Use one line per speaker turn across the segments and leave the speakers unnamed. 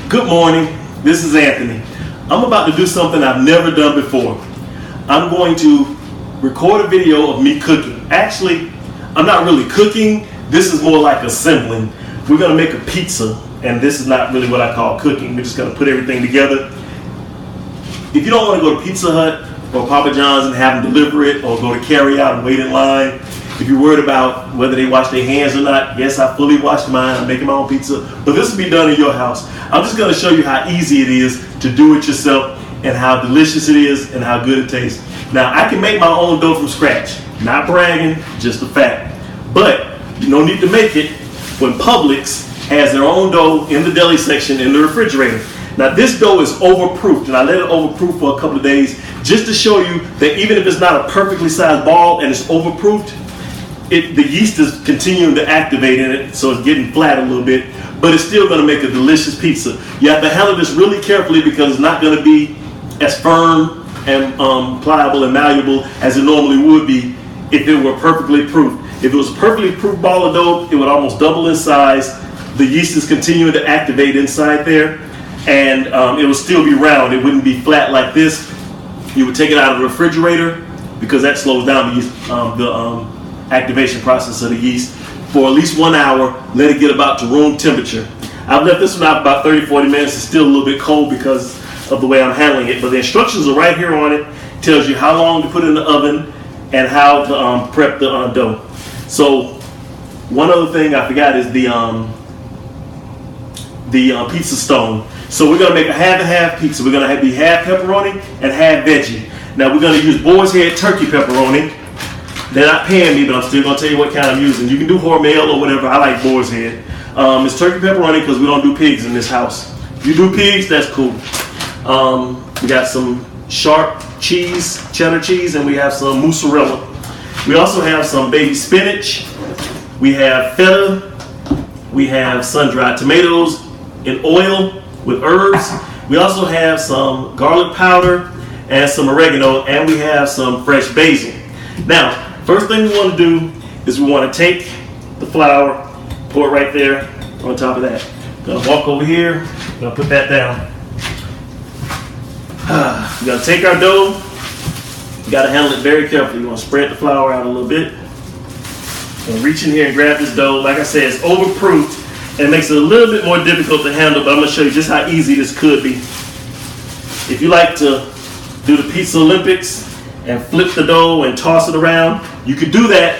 Good morning, this is Anthony. I'm about to do something I've never done before. I'm going to record a video of me cooking. Actually, I'm not really cooking, this is more like assembling. We're gonna make a pizza, and this is not really what I call cooking. We're just gonna put everything together. If you don't wanna go to Pizza Hut or Papa John's and have them deliver it, or go to carry out and wait in line, if you're worried about whether they wash their hands or not, yes, I fully washed mine. I'm making my own pizza, but this will be done in your house. I'm just gonna show you how easy it is to do it yourself and how delicious it is and how good it tastes. Now, I can make my own dough from scratch. Not bragging, just a fact. But you don't need to make it when Publix has their own dough in the deli section in the refrigerator. Now, this dough is overproofed, and I let it overproof for a couple of days just to show you that even if it's not a perfectly sized ball and it's overproofed, the yeast is continuing to activate in it, so it's getting flat a little bit, but it's still going to make a delicious pizza. You have to handle this really carefully because it's not going to be as firm and pliable and malleable as it normally would be if it were perfectly proofed. If it was a perfectly proofed ball of dough, it would almost double in size. The yeast is continuing to activate inside there, and it would still be round. It wouldn't be flat like this. You would take it out of the refrigerator because that slows down the yeast, activation process of the yeast for at least 1 hour. Let it get about to room temperature. I've left this one out about 30-40 minutes. It's still a little bit cold because of the way I'm handling it, but the instructions are right here on it. It tells you how long to put it in the oven and how to prep the dough. So one other thing I forgot is the pizza stone. So we're gonna make a half and half pizza. We're gonna be half pepperoni and half veggie. Now we're gonna use boar's head turkey pepperoni. They're not paying me, but I'm still gonna tell you what kind I'm using. You can do Hormel or whatever. I like boar's head. It's turkey pepperoni because we don't do pigs in this house. If you do pigs, that's cool. We got some sharp cheese, cheddar cheese, and we have some mozzarella. We also have some baby spinach. We have feta. We have sun-dried tomatoes in oil with herbs. We also have some garlic powder and some oregano, and we have some fresh basil. Now, first thing we want to do is we want to take the flour, pour it right there on top of that. Gonna walk over here, gonna put that down. We're gonna take our dough. You gotta handle it very carefully. You want to spread the flour out a little bit. And reach in here and grab this dough. Like I said, it's overproofed and it makes it a little bit more difficult to handle, but I'm gonna show you just how easy this could be. If you like to do the Pizza Olympics and flip the dough and toss it around, you could do that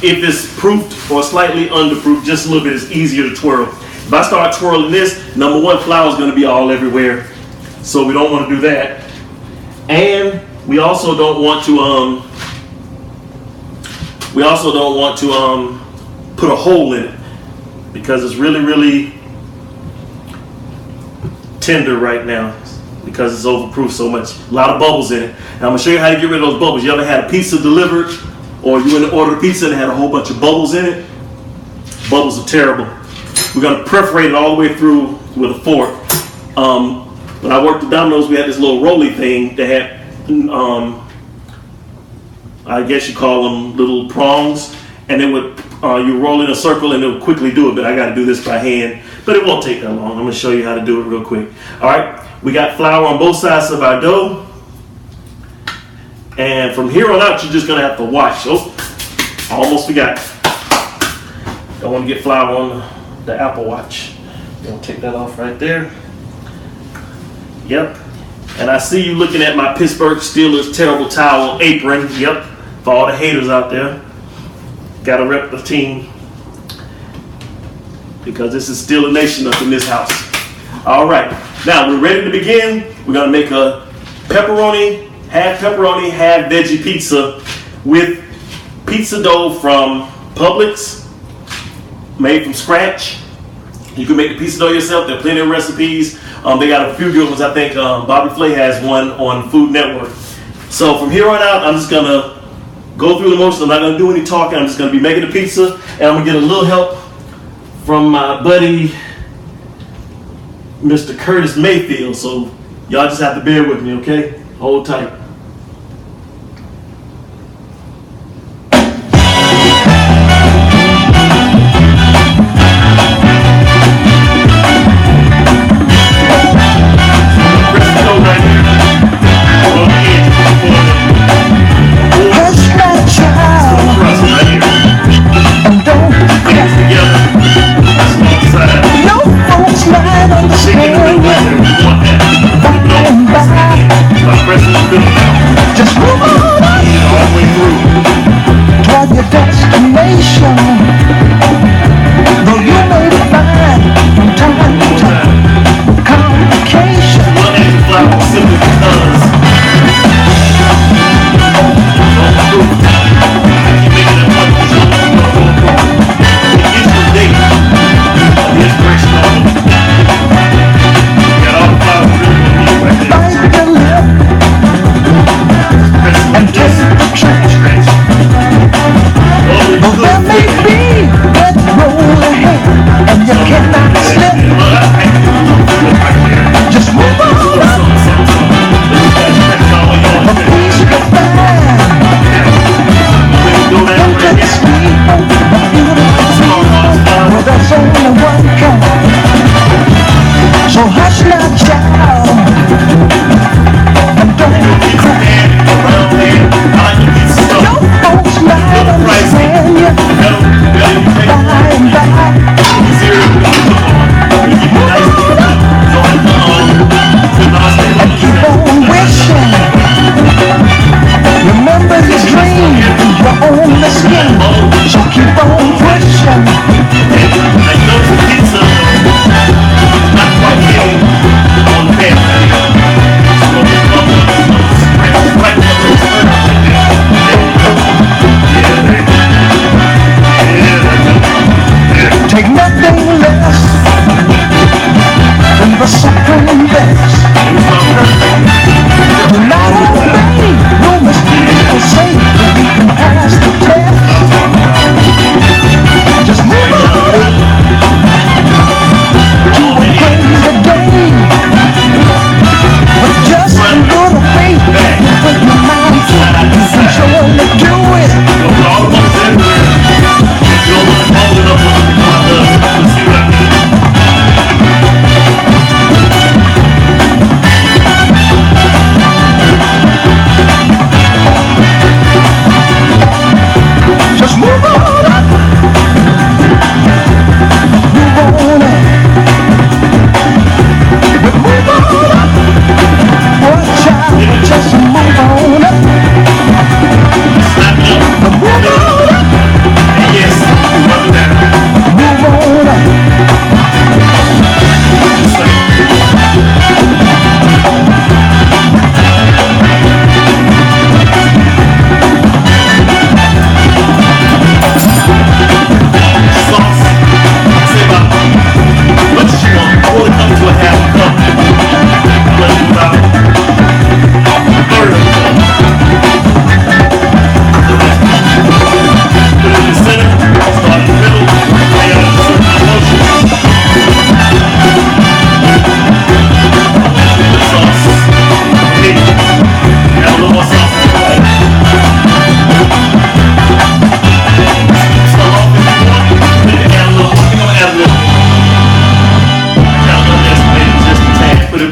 if it's proofed or slightly underproofed, just a little bit. It's easier to twirl. If I start twirling this, number one, flour is going to be all everywhere, so we don't want to do that. And we also don't want to put a hole in it because it's really, really tender right now because it's overproof so much. A lot of bubbles in it. Now I'm gonna show you how to get rid of those bubbles. You ever had a pizza delivered, or you went to order a pizza and it had a whole bunch of bubbles in it? Bubbles are terrible. We're gonna perforate it all the way through with a fork. When I worked at Domino's, we had this little rolly thing that had, I guess you call them little prongs, and it would, you roll in a circle and it would quickly do it, but I gotta do this by hand, but it won't take that long. I'm gonna show you how to do it real quick. All right, we got flour on both sides of our dough. And from here on out, you're just gonna have to watch. Oh, I almost forgot. Don't want to get flour on the Apple Watch. Gonna take that off right there. Yep. And I see you looking at my Pittsburgh Steelers terrible towel apron. Yep. For all the haters out there, gotta rep the team because this is still a nation up in this house. All right. Now we're ready to begin. We're gonna make a half pepperoni, half veggie pizza with pizza dough from Publix, made from scratch. You can make the pizza dough yourself. There are plenty of recipes. They got a few good ones. I think Bobby Flay has one on Food Network. So from here on out, I'm just gonna go through the motions. I'm not gonna do any talking. I'm just gonna be making the pizza, and I'm gonna get a little help from my buddy, Mr. Curtis Mayfield. So y'all just have to bear with me, okay? Hold tight.
your destination. Though you may find from time to time complications.
One extra flower simply because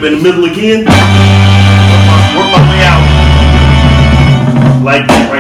in the middle again. Work my way out. Like that, right?